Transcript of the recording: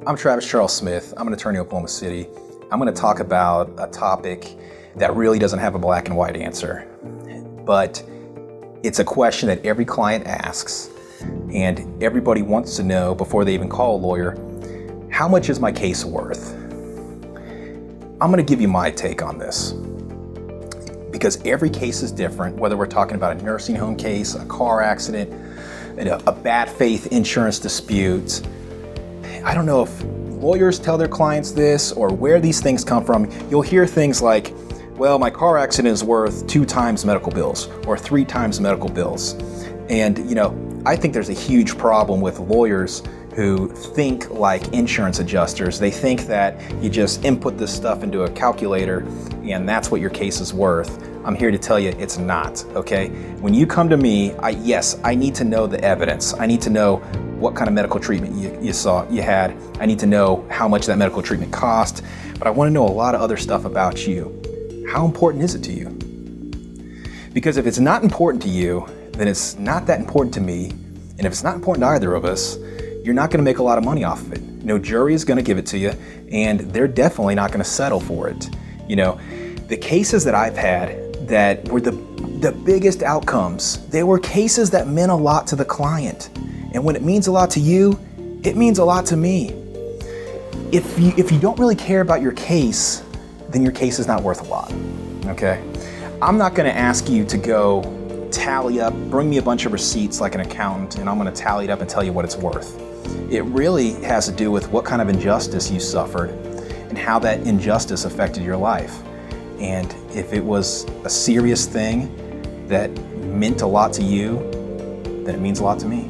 I'm Travis Charles Smith. I'm an attorney in Oklahoma City. I'm going to talk about a topic that really doesn't have a black and white answer, but it's a question that every client asks, and everybody wants to know before they even call a lawyer, how much is my case worth? I'm going to give you my take on this, because every case is different, whether we're talking about a nursing home case, a car accident, a bad faith insurance dispute. I don't know if lawyers tell their clients this or where these things come from. You'll hear things like, well, my car accident is worth 2 times medical bills or 3 times medical bills. And, I think there's a huge problem with lawyers who think like insurance adjusters. They think that you just input this stuff into a calculator and that's what your case is worth. I'm here to tell you it's not, okay? When you come to me, I need to know the evidence. I need to know what kind of medical treatment you had. I need to know how much that medical treatment cost, but I want to know a lot of other stuff about you. How important is it to you? Because if it's not important to you, then it's not that important to me. And if it's not important to either of us, you're not going to make a lot of money off of it. No jury is going to give it to you, and they're definitely not going to settle for it. The cases that I've had that were the biggest outcomes, they were cases that meant a lot to the client. And when it means a lot to you, it means a lot to me. If you don't really care about your case, then your case is not worth a lot, okay? I'm not gonna ask you to go tally up, bring me a bunch of receipts like an accountant, and I'm gonna tally it up and tell you what it's worth. It really has to do with what kind of injustice you suffered and how that injustice affected your life. And if it was a serious thing that meant a lot to you, then it means a lot to me.